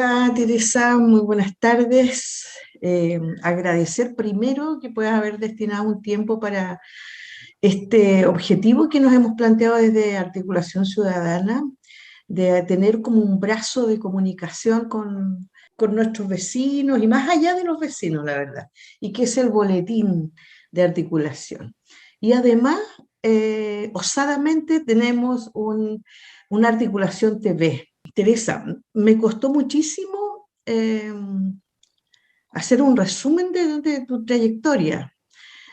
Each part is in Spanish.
Hola Teresa, muy buenas tardes. Agradecer primero que puedas haber destinado un tiempo para este objetivo que nos hemos planteado desde Articulación Ciudadana, de tener como un brazo de comunicación con nuestros vecinos y más allá de los vecinos, la verdad, y que es el boletín de articulación. Y además, osadamente tenemos una articulación TV. Teresa, me costó muchísimo hacer un resumen de tu trayectoria.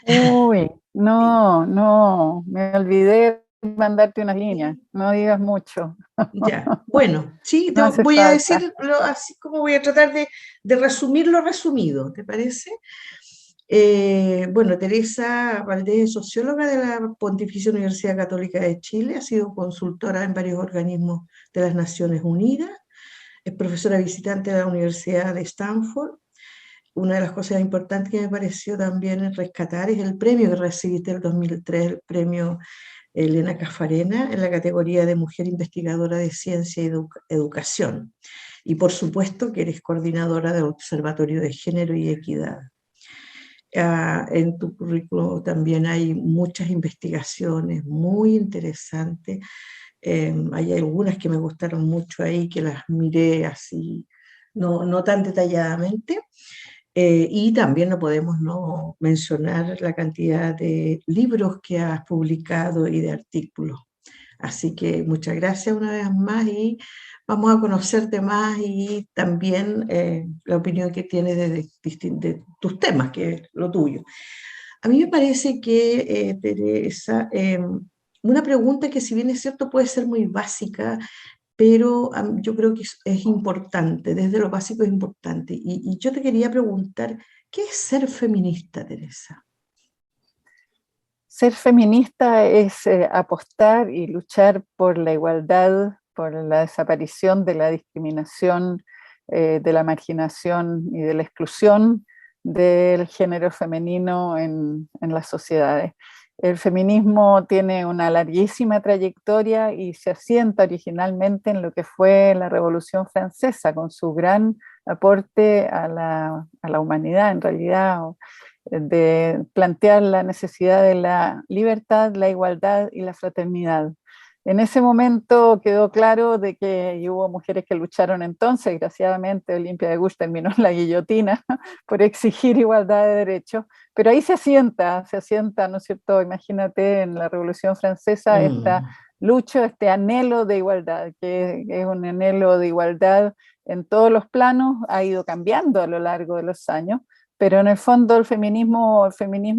Uy, Sí, no, no, me olvidé de mandarte unas líneas, no digas mucho, ya, bueno, sí, no hace voy a falta. decirlo así como voy a tratar de resumir lo resumido, ¿te parece? Bueno, Teresa Valdés es socióloga de la Pontificia Universidad Católica de Chile, ha sido consultora en varios organismos de las Naciones Unidas, es profesora visitante de la Universidad de Stanford. Una de las cosas importantes que me pareció también rescatar es el premio que recibiste en el 2003, el premio Elena Cafarena, en la categoría de Mujer Investigadora de Ciencia y Educación. Y por supuesto que eres coordinadora del Observatorio de Género y Equidad. En tu currículo también hay muchas investigaciones muy interesantes. Hay algunas que me gustaron mucho ahí, que las miré así, no tan detalladamente. Y también no podemos no mencionar la cantidad de libros que has publicado y de artículos. Así que muchas gracias una vez más y vamos a conocerte más y también la opinión que tienes de tus temas, que es lo tuyo. A mí me parece que, Teresa, una pregunta que si bien es cierto puede ser muy básica, pero yo creo que es importante, desde lo básico es importante. Y yo te quería preguntar, ¿qué es ser feminista, Teresa? Ser feminista es apostar y luchar por la igualdad, por la desaparición de la discriminación, de la marginación y de la exclusión del género femenino en las sociedades. El feminismo tiene una larguísima trayectoria y se asienta originalmente en lo que fue la Revolución Francesa, con su gran aporte a la humanidad en realidad, de plantear la necesidad de la libertad, la igualdad y la fraternidad. En ese momento quedó claro de que y hubo mujeres que lucharon entonces, desgraciadamente Olimpia de Gouges terminó en la guillotina por exigir igualdad de derechos, pero ahí se asienta, ¿no es cierto? Imagínate en la Revolución Francesa esta Mm, lucha, este anhelo de igualdad, que es un anhelo de igualdad en todos los planos, ha ido cambiando a lo largo de los años, pero en el fondo el feminismo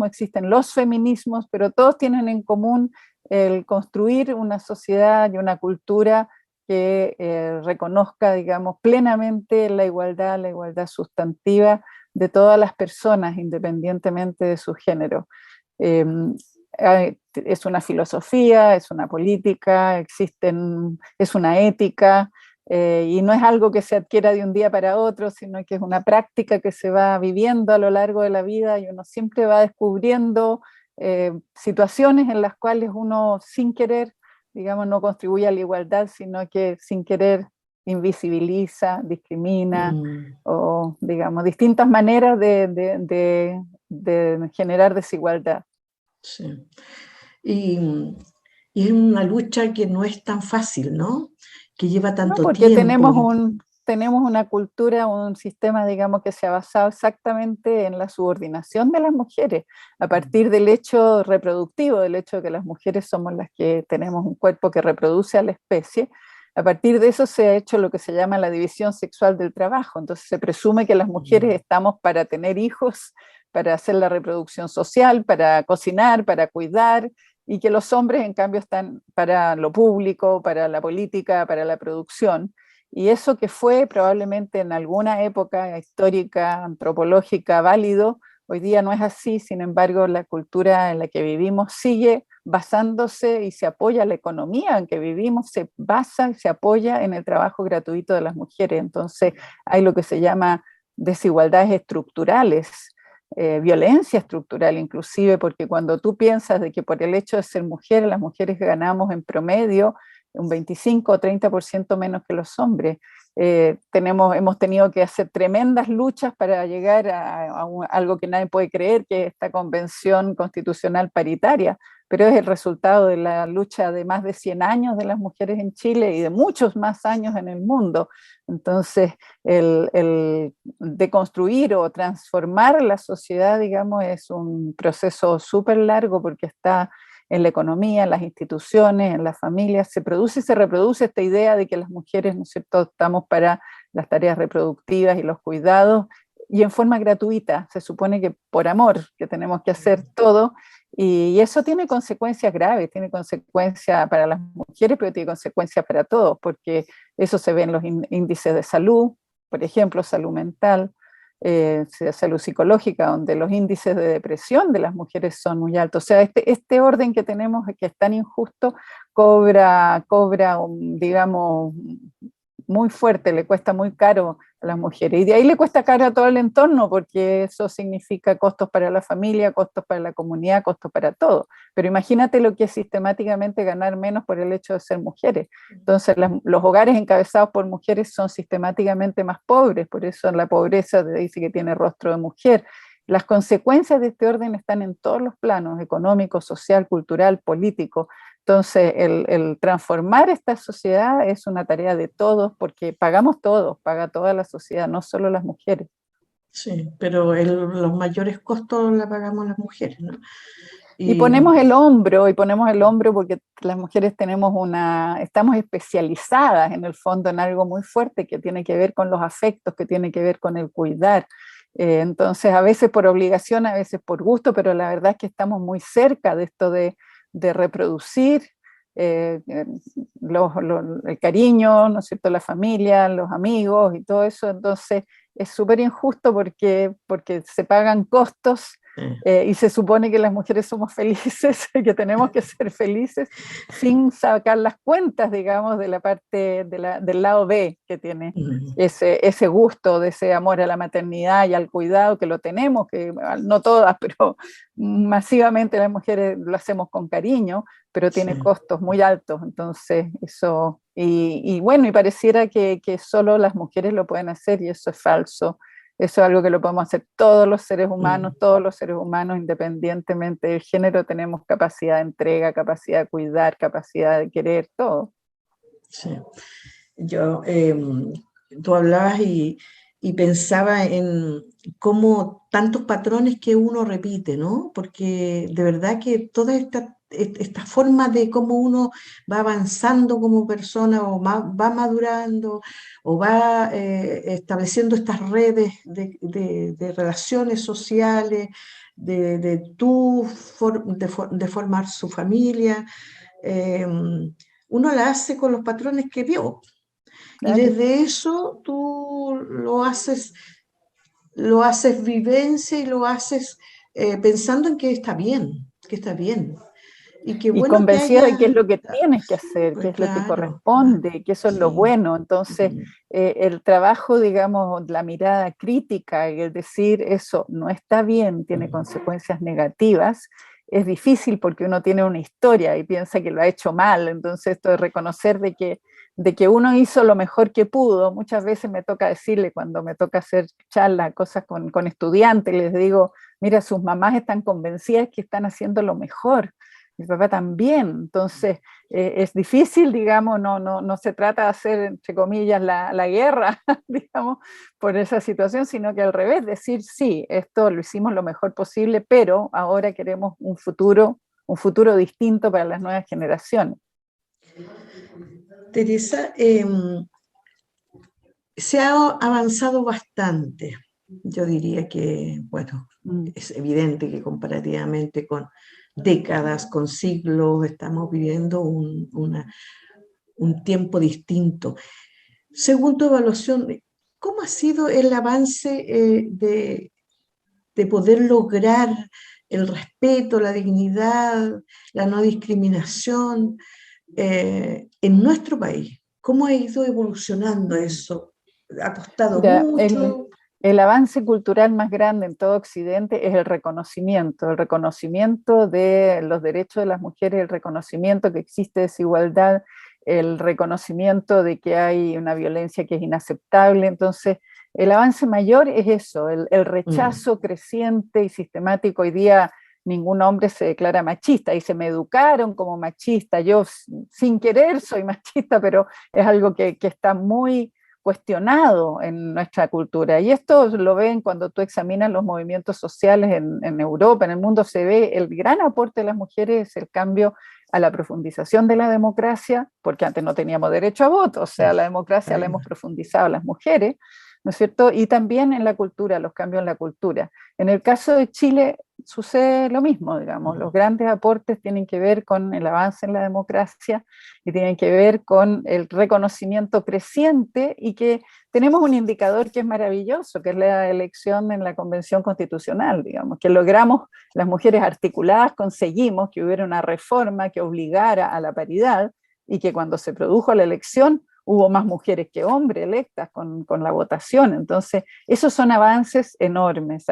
existen los feminismos, pero todos tienen en común el construir una sociedad y una cultura que reconozca, digamos, plenamente la igualdad sustantiva de todas las personas, independientemente de su género. Eh, es una filosofía, es una política, es una ética, y no es algo que se adquiera de un día para otro, sino que es una práctica que se va viviendo a lo largo de la vida y uno siempre va descubriendo situaciones en las cuales uno sin querer, digamos, no contribuye a la igualdad, sino que sin querer invisibiliza, discrimina, mm, o digamos, distintas maneras de generar desigualdad. sí. Y, y es una lucha que no es tan fácil, ¿no? Que lleva No, tanto porque tiempo. tenemos una cultura, un sistema, digamos, que se ha basado exactamente en la subordinación de las mujeres, a partir del hecho reproductivo, del hecho de que las mujeres somos las que tenemos un cuerpo que reproduce a la especie. A partir de eso se ha hecho lo que se llama la división sexual del trabajo. Entonces se presume que las mujeres Mm, estamos para tener hijos, para hacer la reproducción social, para cocinar, para cuidar, y que los hombres, en cambio, están para lo público, para la política, para la producción. Y eso que fue probablemente en alguna época histórica, antropológica, válido, hoy día no es así. Sin embargo, la cultura en la que vivimos sigue basándose y se apoya, la economía en que vivimos se basa y se apoya en el trabajo gratuito de las mujeres. Entonces hay lo que se llama desigualdades estructurales, violencia estructural inclusive, porque cuando tú piensas de que por el hecho de ser mujeres, las mujeres ganamos en promedio un 25 o 30% menos que los hombres, hemos tenido que hacer tremendas luchas para llegar a algo que nadie puede creer, que es esta convención constitucional paritaria, pero es el resultado de la lucha de más de 100 años de las mujeres en Chile y de muchos más años en el mundo. Entonces, el deconstruir o transformar la sociedad, digamos, es un proceso súper largo porque está en la economía, en las instituciones, en las familias, se produce y se reproduce esta idea de que las mujeres, ¿no es cierto?, estamos para las tareas reproductivas y los cuidados, y en forma gratuita, se supone que por amor, que tenemos que hacer todo, y eso tiene consecuencias graves, tiene consecuencias para las mujeres, pero tiene consecuencias para todos, porque eso se ve en los índices de salud, por ejemplo, salud mental, salud psicológica, donde los índices de depresión de las mujeres son muy altos. O sea, este orden que tenemos, que es tan injusto, cobra digamos, muy fuerte, le cuesta muy caro a las mujeres. Y de ahí le cuesta caro a todo el entorno, porque eso significa costos para la familia, costos para la comunidad, costos para todo. Pero imagínate lo que es sistemáticamente ganar menos por el hecho de ser mujeres. Entonces, los hogares encabezados por mujeres son sistemáticamente más pobres, por eso la pobreza dice que tiene rostro de mujer. Las consecuencias de este orden están en todos los planos, económico, social, cultural, político. Entonces, el transformar esta sociedad es una tarea de todos, porque pagamos todos, paga toda la sociedad, no solo las mujeres. Sí, pero los mayores costos la pagamos las mujeres, ¿no? Y Y ponemos el hombro porque las mujeres estamos especializadas en el fondo en algo muy fuerte que tiene que ver con los afectos, que tiene que ver con el cuidar. Entonces, a veces por obligación, a veces por gusto, pero la verdad es que estamos muy cerca de esto de reproducir eh, el cariño, ¿no es cierto?, la familia, los amigos y todo eso. Entonces, es súper injusto porque se pagan costos y se supone que las mujeres somos felices, que tenemos que ser felices sin sacar las cuentas, digamos, de la parte del lado B que tiene ese gusto, de ese amor a la maternidad y al cuidado que lo tenemos, que no todas, pero masivamente las mujeres lo hacemos con cariño, pero sí. tiene costos muy altos. Entonces, eso, y bueno, y pareciera que solo las mujeres lo pueden hacer y eso es falso. Eso es algo que lo podemos hacer todos los seres humanos, independientemente del género, tenemos capacidad de entrega, capacidad de cuidar, capacidad de querer, todo. Sí. Yo, tú hablabas y pensaba en cómo tantos patrones que uno repite, ¿no? Porque de verdad que toda esta forma de cómo uno va avanzando como persona o va madurando o va estableciendo estas redes de relaciones sociales, de formar su familia, eh, uno la hace con los patrones que vio. Y Claro. desde eso tú lo haces vivencia y lo haces pensando en que está bien. Y qué Y bueno que convencida de haya, qué es lo que tienes que hacer, qué pues es lo que claro, claro, corresponde, que eso es lo sí. bueno. Entonces, Mm, el trabajo, digamos, la mirada crítica y el decir eso no está bien, tiene mm, consecuencias negativas, es difícil porque uno tiene una historia y piensa que lo ha hecho mal. Entonces, esto de reconocer de que uno hizo lo mejor que pudo, muchas veces me toca decirle, cuando me toca hacer charlas, cosas con estudiantes, les digo, mira, sus mamás están convencidas que están haciendo lo mejor, mi papá también. Entonces, es difícil, digamos, no se trata de hacer, entre comillas, la guerra, digamos, por esa situación, sino que al revés, decir, sí, esto lo hicimos lo mejor posible, pero ahora queremos un futuro distinto para las nuevas generaciones. Teresa, se ha avanzado bastante. Yo diría que, bueno, Mm. es evidente que comparativamente con décadas, con siglos, estamos viviendo un tiempo distinto. Según tu evaluación, ¿cómo ha sido el avance de poder lograr el respeto, la dignidad, la no discriminación en nuestro país? ¿Cómo ha ido evolucionando eso? ¿Ha costado Mira, el, mucho? el avance cultural más grande en todo Occidente es el reconocimiento de los derechos de las mujeres, el reconocimiento que existe desigualdad, el reconocimiento de que hay una violencia que es inaceptable. Entonces, el avance mayor es eso, el rechazo creciente y sistemático. Hoy día ningún hombre se declara machista y se me educaron como machista. Yo sin querer soy machista, pero es algo que está muy cuestionado en nuestra cultura. Y esto lo ven cuando tú examinas los movimientos sociales en Europa, en el mundo, se ve el gran aporte de las mujeres, el cambio a la profundización de la democracia, porque antes no teníamos derecho a voto, o sea, la democracia la hemos profundizado las mujeres, ¿no es cierto? Y también en la cultura, los cambios en la cultura. En el caso de Chile sucede lo mismo, digamos, los grandes aportes tienen que ver con el avance en la democracia y tienen que ver con el reconocimiento creciente, y que tenemos un indicador que es maravilloso, que es la elección en la Convención Constitucional, digamos, que logramos, las mujeres articuladas conseguimos que hubiera una reforma que obligara a la paridad, y que cuando se produjo la elección hubo más mujeres que hombres electas con la votación. Entonces, esos son avances enormes,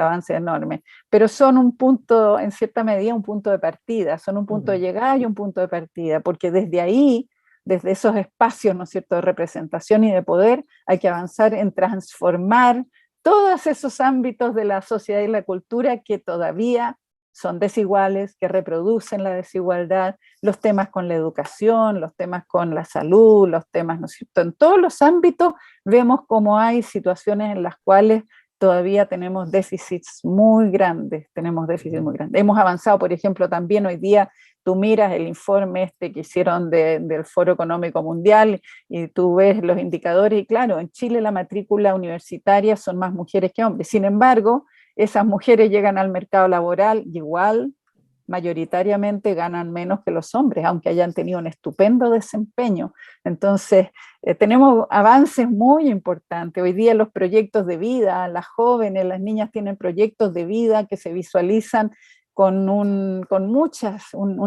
pero son un punto, en cierta medida, un punto de partida, son un punto de llegada y un punto de partida, porque desde ahí, desde esos espacios, ¿no es cierto?, de representación y de poder, hay que avanzar en transformar todos esos ámbitos de la sociedad y la cultura que todavía son desiguales, que reproducen la desigualdad, los temas con la educación, los temas con la salud, los temas, ¿no es cierto? En todos los ámbitos vemos cómo hay situaciones en las cuales todavía tenemos déficits muy grandes, Hemos avanzado, por ejemplo, también hoy día, tú miras el informe este que hicieron del Foro Económico Mundial y tú ves los indicadores, y claro, en Chile la matrícula universitaria son más mujeres que hombres. Sin embargo, esas mujeres llegan al mercado laboral y igual mayoritariamente ganan menos que los hombres, aunque hayan tenido un estupendo desempeño. Entonces, tenemos avances muy importantes. Hoy día los proyectos de vida, las jóvenes, las niñas tienen proyectos de vida que se visualizan con un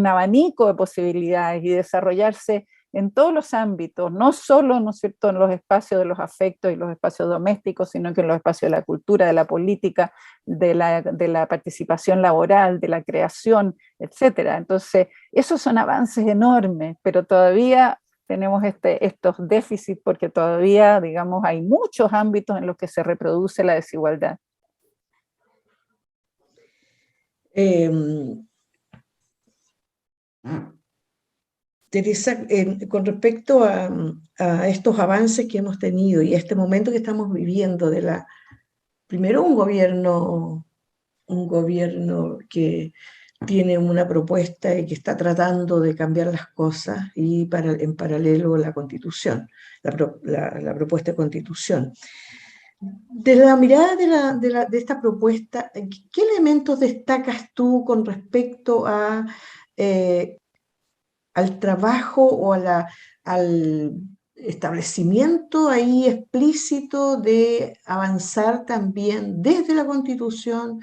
abanico de posibilidades, y desarrollarse en todos los ámbitos, no solo, ¿no es cierto?, en los espacios de los afectos y los espacios domésticos, sino que en los espacios de la cultura, de la política, de la participación laboral, de la creación, etcétera. Entonces, esos son avances enormes, pero todavía tenemos estos déficits, porque todavía, digamos, hay muchos ámbitos en los que se reproduce la desigualdad. Teresa, con respecto a estos avances que hemos tenido y a este momento que estamos viviendo primero un gobierno que tiene una propuesta y que está tratando de cambiar las cosas, y en paralelo la Constitución, la propuesta de Constitución. De la mirada de esta propuesta, ¿qué elementos destacas tú con respecto al trabajo o al establecimiento ahí explícito de avanzar también desde la Constitución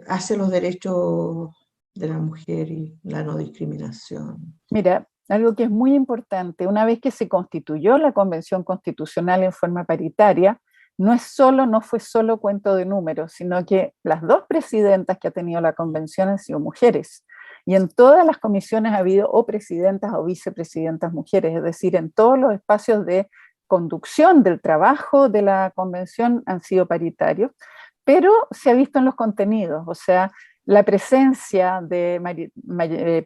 hacia los derechos de la mujer y la no discriminación? Mira, algo que es muy importante, una vez que se constituyó la Convención Constitucional en forma paritaria, no fue solo cuento de números, sino que las dos presidentas que ha tenido la convención han sido mujeres. Y en todas las comisiones ha habido o presidentas o vicepresidentas mujeres, es decir, en todos los espacios de conducción del trabajo de la convención han sido paritarios, pero se ha visto en los contenidos, o sea, la presencia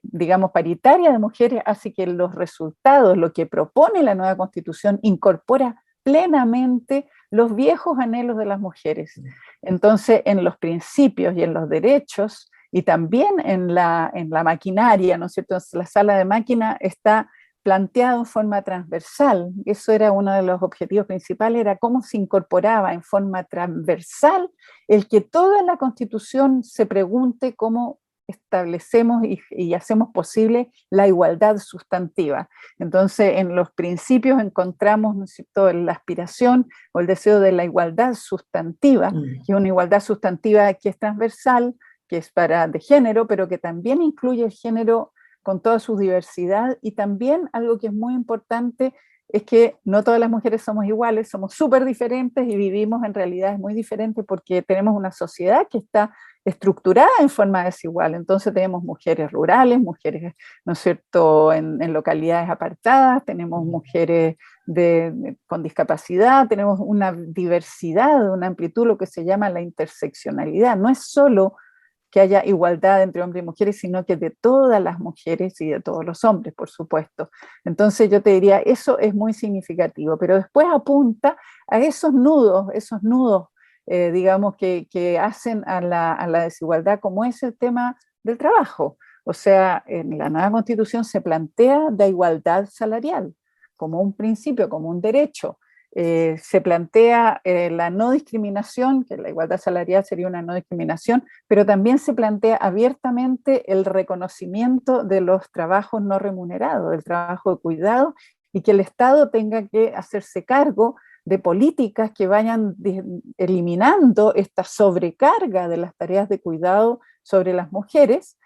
digamos, paritaria de mujeres hace que los resultados, lo que propone la nueva constitución, incorpora plenamente los viejos anhelos de las mujeres. Entonces, en los principios y en los derechos, y también en la maquinaria, ¿no es cierto? La sala de máquina está planteado en forma transversal. Eso era uno de los objetivos principales, era cómo se incorporaba en forma transversal el que toda la Constitución se pregunte cómo establecemos y hacemos posible la igualdad sustantiva. Entonces, en los principios encontramos, ¿no es cierto?, la aspiración o el deseo de la igualdad sustantiva, que es una igualdad sustantiva que es transversal, que es de género, pero que también incluye el género con toda su diversidad. Y también algo que es muy importante es que no todas las mujeres somos iguales, somos súper diferentes y vivimos en realidades muy diferentes, porque tenemos una sociedad que está estructurada en forma desigual. Entonces tenemos mujeres rurales, mujeres, ¿no es cierto?, en localidades apartadas, tenemos mujeres con discapacidad, tenemos una diversidad, una amplitud, lo que se llama la interseccionalidad. No es solo que haya igualdad entre hombres y mujeres, sino que de todas las mujeres y de todos los hombres, por supuesto. Entonces yo te diría, eso es muy significativo, pero después apunta a esos nudos, digamos, que hacen a la desigualdad, como es el tema del trabajo. O sea, en la nueva Constitución se plantea la igualdad salarial como un principio, como un derecho. Se plantea la no discriminación, que la igualdad salarial sería una no discriminación, pero también se plantea abiertamente el reconocimiento de los trabajos no remunerados, del trabajo de cuidado, y que el Estado tenga que hacerse cargo de políticas que vayan eliminando esta sobrecarga de las tareas de cuidado sobre las mujeres,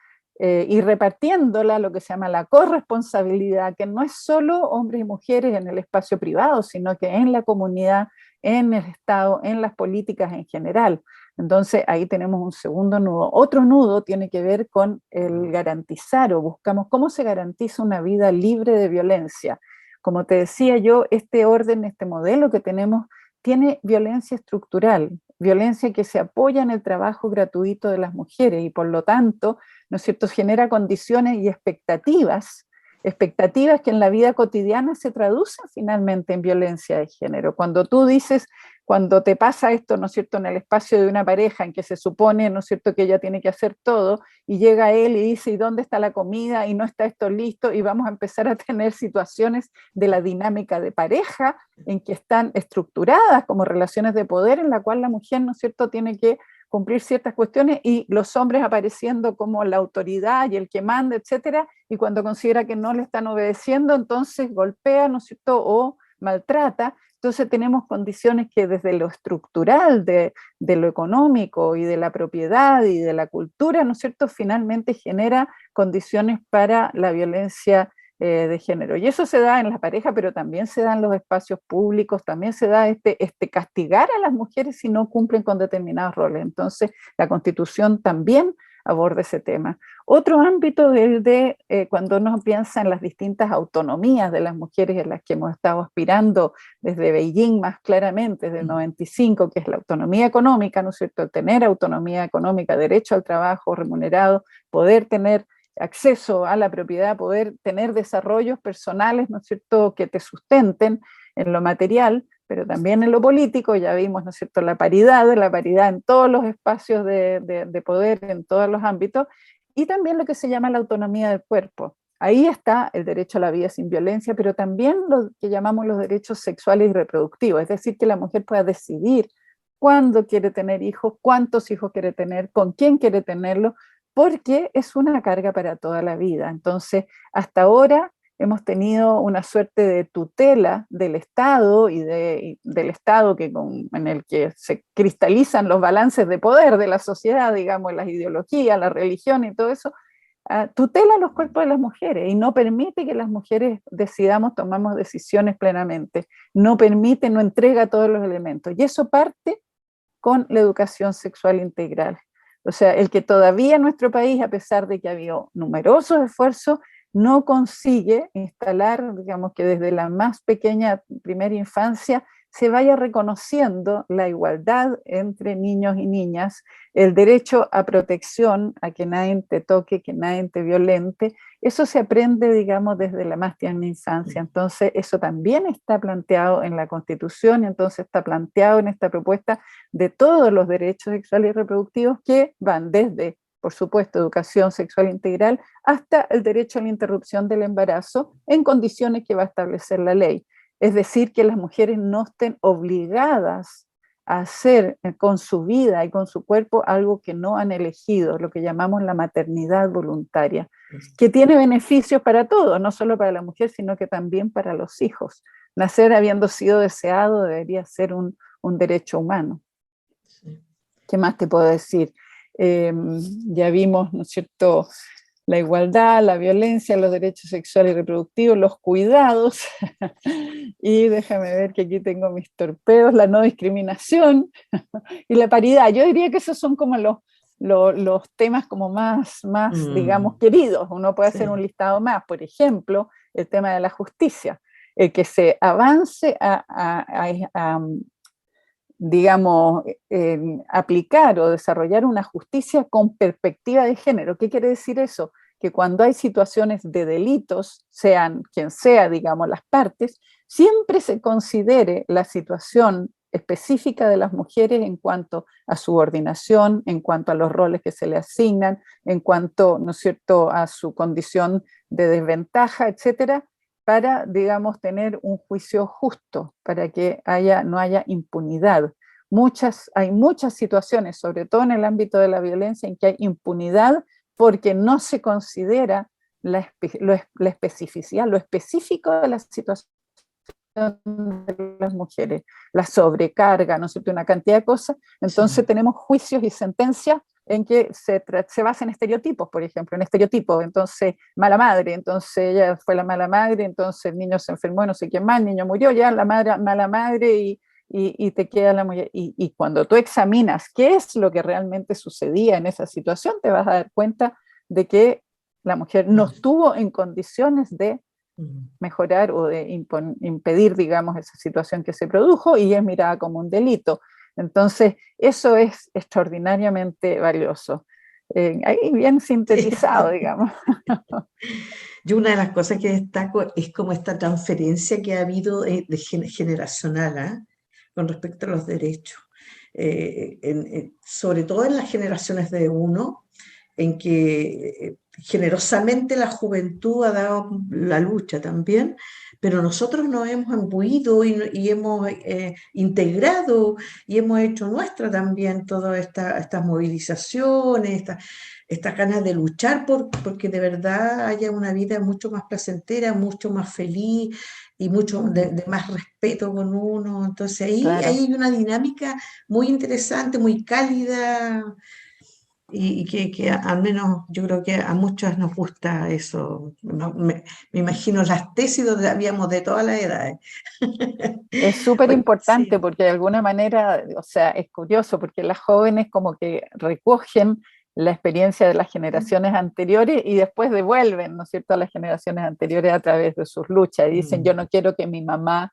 y repartiéndola, lo que se llama la corresponsabilidad, que no es solo hombres y mujeres en el espacio privado, sino que en la comunidad, en el Estado, en las políticas en general. Entonces ahí tenemos un segundo nudo. Otro nudo tiene que ver con el garantizar, o buscamos cómo se garantiza una vida libre de violencia. Como te decía yo, este orden, este modelo que tenemos, tiene violencia estructural, violencia que se apoya en el trabajo gratuito de las mujeres y por lo tanto, ¿no es cierto?, genera condiciones y expectativas que en la vida cotidiana se traducen finalmente en violencia de género. Cuando tú dices, cuando te pasa esto, ¿no es cierto?, en el espacio de una pareja en que se supone, ¿no es cierto?, que ella tiene que hacer todo, y llega él y dice, ¿y dónde está la comida? Y no está esto listo, y vamos a empezar a tener situaciones de la dinámica de pareja en que están estructuradas como relaciones de poder en la cual la mujer, ¿no es cierto?, tiene que cumplir ciertas cuestiones y los hombres apareciendo como la autoridad y el que manda, etcétera, y cuando considera que no le están obedeciendo, entonces golpea, ¿no es cierto?, o maltrata. Entonces tenemos condiciones que desde lo estructural de lo económico y de la propiedad y de la cultura, ¿no es cierto?, finalmente genera condiciones para la violencia de género. Y eso se da en la pareja, pero también se da en los espacios públicos, también se da este castigar a las mujeres si no cumplen con determinados roles. Entonces, la Constitución también aborda ese tema. Otro ámbito es el de cuando uno piensa en las distintas autonomías de las mujeres en las que hemos estado aspirando desde Beijing más claramente, desde el 95, que es la autonomía económica, ¿no es cierto?, el tener autonomía económica, derecho al trabajo remunerado, poder tener acceso a la propiedad, poder tener desarrollos personales, ¿no es cierto?, que te sustenten en lo material, pero también en lo político. Ya vimos, ¿no es cierto?, la paridad en todos los espacios de poder, en todos los ámbitos, y también lo que se llama la autonomía del cuerpo. Ahí está el derecho a la vida sin violencia, pero también lo que llamamos los derechos sexuales y reproductivos, es decir, que la mujer pueda decidir cuándo quiere tener hijos, cuántos hijos quiere tener, con quién quiere tenerlo, porque es una carga para toda la vida. Entonces, hasta ahora hemos tenido una suerte de tutela del Estado y del Estado en el que se cristalizan los balances de poder de la sociedad, digamos, las ideologías, la religión y todo eso, tutela los cuerpos de las mujeres y no permite que las mujeres decidamos, tomamos decisiones plenamente, no permite, no entrega todos los elementos. Y eso parte con la educación sexual integral. O sea, el que todavía en nuestro país, a pesar de que ha habido numerosos esfuerzos, no consigue instalar, digamos, que desde la más pequeña primera infancia se vaya reconociendo la igualdad entre niños y niñas, el derecho a protección, a que nadie te toque, que nadie te violente. Eso se aprende, digamos, desde la más tierna infancia. Entonces, eso también está planteado en la Constitución, y entonces está planteado en esta propuesta de todos los derechos sexuales y reproductivos que van desde, por supuesto, educación sexual integral, hasta el derecho a la interrupción del embarazo en condiciones que va a establecer la ley. Es decir, que las mujeres no estén obligadas a hacer con su vida y con su cuerpo algo que no han elegido, lo que llamamos la maternidad voluntaria, que tiene beneficios para todos, no solo para la mujer, sino que también para los hijos. Nacer habiendo sido deseado debería ser un derecho humano. ¿Qué más te puedo decir? Ya vimos, ¿no es cierto?, la igualdad, la violencia, los derechos sexuales y reproductivos, los cuidados, y déjame ver que aquí tengo mis torpedos, la no discriminación y la paridad. Yo diría que esos son como los temas como más, digamos, queridos. Uno puede hacer un sí. listado más, por ejemplo, el tema de la justicia, el que se avance a, digamos, aplicar o desarrollar una justicia con perspectiva de género. ¿Qué quiere decir eso? Que cuando hay situaciones de delitos, sean quien sea, digamos, las partes, siempre se considere la situación específica de las mujeres en cuanto a subordinación, en cuanto a los roles que se le asignan, en cuanto, ¿no es cierto?, a su condición de desventaja, etcétera, para, digamos, tener un juicio justo, para que no haya impunidad. Hay muchas situaciones, sobre todo en el ámbito de la violencia, en que hay impunidad porque no se considera la especificidad, lo específico de la situación de las mujeres, la sobrecarga, ¿no es cierto?, una cantidad de cosas. Entonces Sí. tenemos juicios y sentencias en que se basan en estereotipos, por ejemplo, en estereotipos, entonces mala madre, entonces ella fue la mala madre, entonces el niño se enfermó, no sé quién más, el niño murió, ya la madre, mala madre y te queda la mujer. Y cuando tú examinas qué es lo que realmente sucedía en esa situación, te vas a dar cuenta de que la mujer no estuvo en condiciones de mejorar o de impedir, digamos, esa situación que se produjo y es mirada como un delito. Entonces, eso es extraordinariamente valioso. Ahí bien sintetizado, digamos. Yo una de las cosas que destaco es como esta transferencia que ha habido generacional, ¿ah? Con respecto a los derechos. Sobre todo en las generaciones de uno, en que generosamente la juventud ha dado la lucha también, pero nosotros nos hemos imbuido y hemos integrado y hemos hecho nuestra también todas estas movilizaciones, estas ganas de luchar porque de verdad haya una vida mucho más placentera, mucho más feliz y mucho de más respeto con uno. Entonces ahí Claro. hay una dinámica muy interesante, muy cálida y que al menos yo creo que a muchas nos gusta eso. Me imagino las tesis donde habíamos de todas las edades. Es súper Oye, importante sí. porque de alguna manera, o sea, es curioso porque las jóvenes como que recogen la experiencia de las generaciones anteriores y después devuelven, ¿no es cierto?, a las generaciones anteriores a través de sus luchas y dicen, yo Mm. no quiero que mi mamá,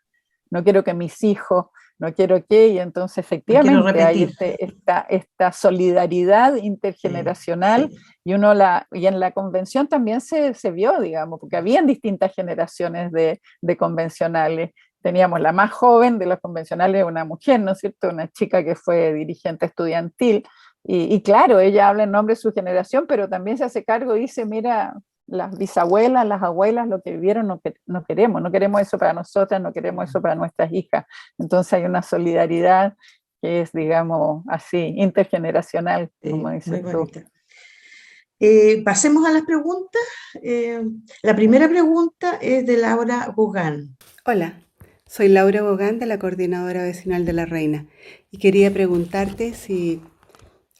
no quiero que mis hijos, no quiero que, y entonces No quiero efectivamente hay repetir. esta solidaridad Sí, intergeneracional sí. y en la convención también se vio, digamos, porque habían distintas generaciones de convencionales. Teníamos la más joven de los convencionales, una mujer, ¿no es cierto? Una chica que fue dirigente estudiantil. Y claro, ella habla en nombre de su generación, pero también se hace cargo y dice, mira, las bisabuelas, las abuelas, lo que vivieron no queremos eso para nosotras, no queremos eso para nuestras hijas. Entonces hay una solidaridad que es, digamos, así, intergeneracional, como Sí, muy dices tú. bonita. Pasemos a las preguntas. Eh, la primera pregunta es de Laura Gugán. Hola, soy Laura Bogán de la Coordinadora Vecinal de La Reina y quería preguntarte si,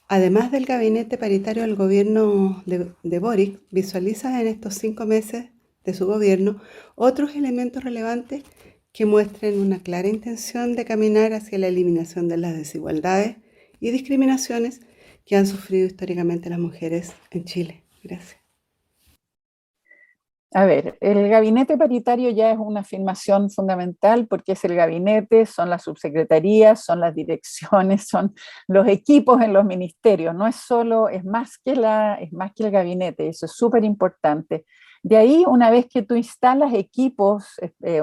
además del gabinete paritario del gobierno de Boric, visualizas en estos 5 meses de su gobierno otros elementos relevantes que muestren una clara intención de caminar hacia la eliminación de las desigualdades y discriminaciones que han sufrido históricamente las mujeres en Chile. Gracias. A ver, el gabinete paritario ya es una afirmación fundamental porque es el gabinete, son las subsecretarías, son las direcciones, son los equipos en los ministerios. No es solo, es más que el gabinete, eso es súper importante. De ahí, una vez que tú instalas equipos,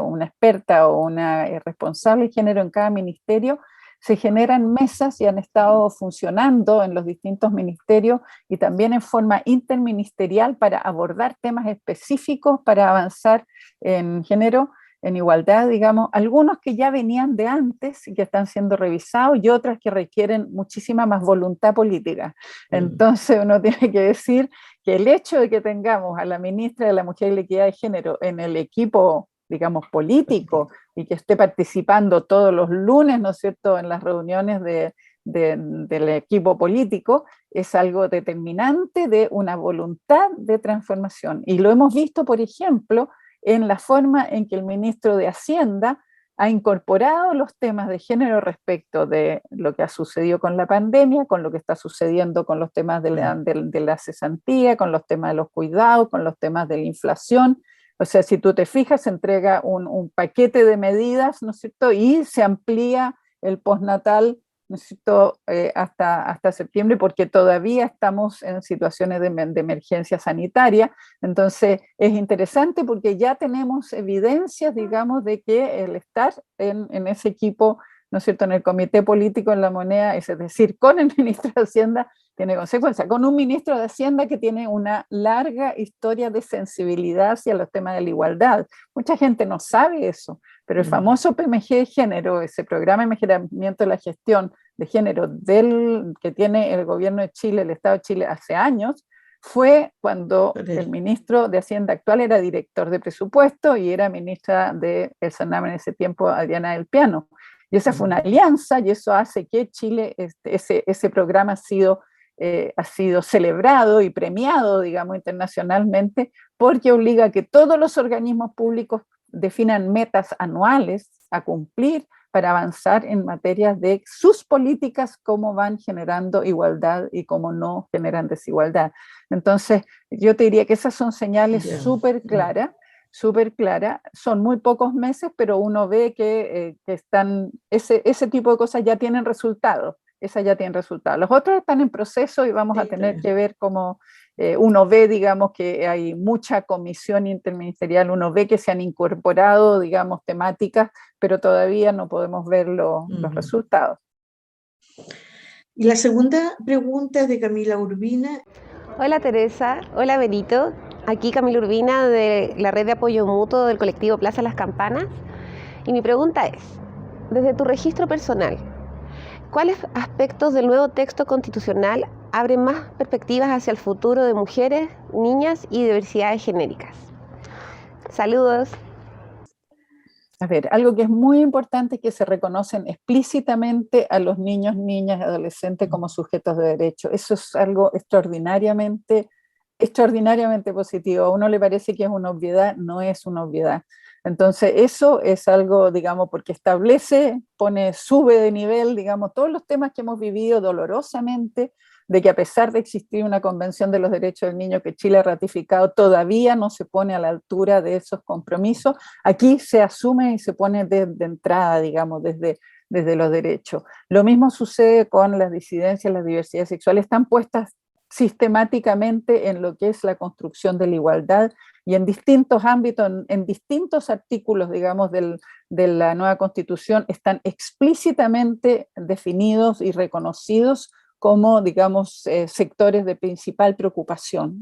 una experta o una responsable de género en cada ministerio, se generan mesas y han estado funcionando en los distintos ministerios y también en forma interministerial para abordar temas específicos para avanzar en género, en igualdad, digamos, algunos que ya venían de antes y que están siendo revisados y otras que requieren muchísima más voluntad política. Mm, Entonces uno tiene que decir que el hecho de que tengamos a la ministra de la Mujer y la Equidad de Género en el equipo, digamos, político político. y que esté participando todos los lunes, ¿no es cierto?, en las reuniones del equipo político, es algo determinante de una voluntad de transformación. Y lo hemos visto, por ejemplo, en la forma en que el ministro de Hacienda ha incorporado los temas de género respecto de lo que ha sucedido con la pandemia, con lo que está sucediendo con los temas de la cesantía, con los temas de los cuidados, con los temas de la inflación. O sea, si tú te fijas, se entrega un paquete de medidas, ¿no es cierto? Y se amplía el postnatal, ¿no es cierto?, hasta septiembre, porque todavía estamos en situaciones de emergencia sanitaria. Entonces, es interesante porque ya tenemos evidencias, digamos, de que el estar en ese equipo, ¿no es cierto?, en el comité político en la moneda, es decir, con el ministro de Hacienda, tiene consecuencias, con un ministro de Hacienda que tiene una larga historia de sensibilidad hacia los temas de la igualdad. Mucha gente no sabe eso, pero el famoso PMG de género, ese programa de mejoramiento de la gestión de género que tiene el gobierno de Chile, el Estado de Chile, hace años, fue cuando el ministro de Hacienda actual era director de presupuesto y era ministra del Sename en ese tiempo, Adriana del Piano. Y esa fue una alianza y eso hace que Chile, ese programa ha sido celebrado y premiado, digamos, internacionalmente, porque obliga a que todos los organismos públicos definan metas anuales a cumplir para avanzar en materias de sus políticas, cómo van generando igualdad y cómo no generan desigualdad. Entonces, yo te diría que esas son señales súper claras, son muy pocos meses, pero uno ve que ese tipo de cosas ya tienen resultados. Esas ya tienen resultados. Los otros están en proceso y vamos a tener que ver cómo uno ve, digamos, que hay mucha comisión interministerial, uno ve que se han incorporado, digamos, temáticas, pero todavía no podemos ver los resultados. Y la segunda pregunta es de Camila Urbina. Hola Teresa, hola Benito. Aquí Camila Urbina de la red de apoyo mutuo del colectivo Plaza Las Campanas. Y mi pregunta es, desde tu registro personal, ¿cuáles aspectos del nuevo texto constitucional abren más perspectivas hacia el futuro de mujeres, niñas y diversidades genéricas? Saludos. A ver, algo que es muy importante es que se reconocen explícitamente a los niños, niñas y adolescentes como sujetos de derecho. Eso es algo extraordinariamente positivo. A uno le parece que es una obviedad, no es una obviedad. Entonces eso es algo, digamos, porque sube de nivel, digamos, todos los temas que hemos vivido dolorosamente, de que a pesar de existir una Convención de los Derechos del Niño que Chile ha ratificado, todavía no se pone a la altura de esos compromisos. Aquí se asume y se pone de entrada, digamos, desde los derechos. Lo mismo sucede con las disidencias, las diversidades sexuales, están puestas sistemáticamente en lo que es la construcción de la igualdad y en distintos ámbitos, en distintos artículos, digamos, de la nueva Constitución, están explícitamente definidos y reconocidos como, digamos, sectores de principal preocupación,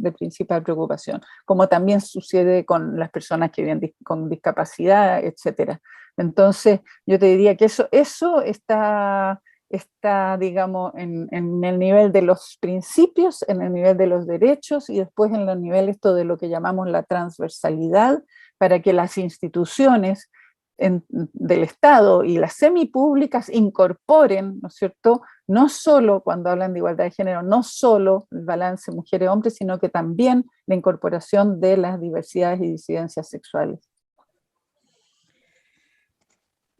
como también sucede con las personas que viven con discapacidad, etcétera. Entonces, yo te diría que eso está, digamos, en el nivel de los principios, en el nivel de los derechos y después en el nivel de lo que llamamos la transversalidad, para que las instituciones del Estado y las semipúblicas incorporen, ¿no es cierto?, no solo cuando hablan de igualdad de género, no solo el balance mujeres-hombres, sino que también la incorporación de las diversidades y disidencias sexuales.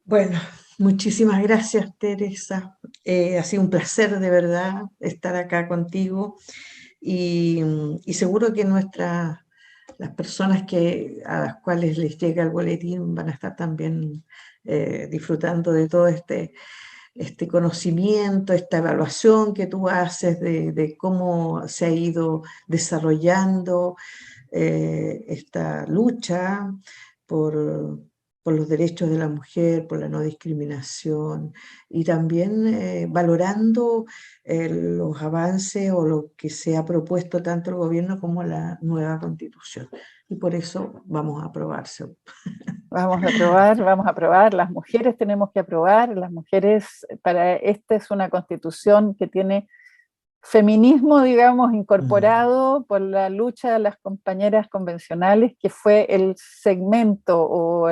Bueno, muchísimas gracias, Teresa. Ha sido un placer de verdad estar acá contigo y seguro que las personas a las cuales les llega el boletín van a estar también disfrutando de todo este conocimiento, esta evaluación que tú haces de cómo se ha ido desarrollando esta lucha por los derechos de la mujer, por la no discriminación y también valorando los avances o lo que se ha propuesto tanto el gobierno como la nueva Constitución. Y por eso vamos a aprobarse. Vamos a aprobar, las mujeres tenemos que aprobar, esta es una Constitución que tiene feminismo, digamos, incorporado por la lucha de las compañeras convencionales, que fue el segmento o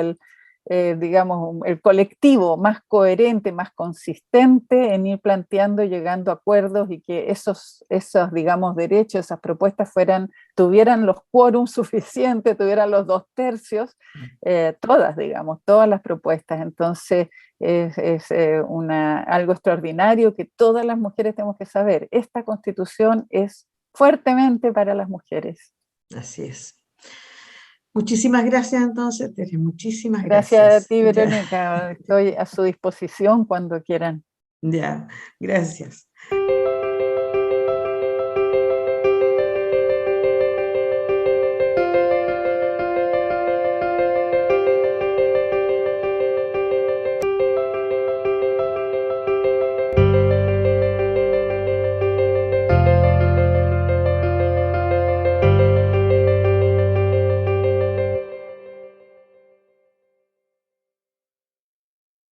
digamos, el colectivo más coherente, más consistente en ir planteando, llegando a acuerdos y que esos digamos, derechos, esas propuestas tuvieran los quórums suficientes, tuvieran los 2/3, todas, digamos, todas las propuestas. Entonces, es algo extraordinario que todas las mujeres tenemos que saber. Esta Constitución es fuertemente para las mujeres. Así es. Muchísimas gracias entonces, Tere, muchísimas Gracias gracias. a ti, Verónica. Estoy a su disposición cuando quieran. Ya, gracias.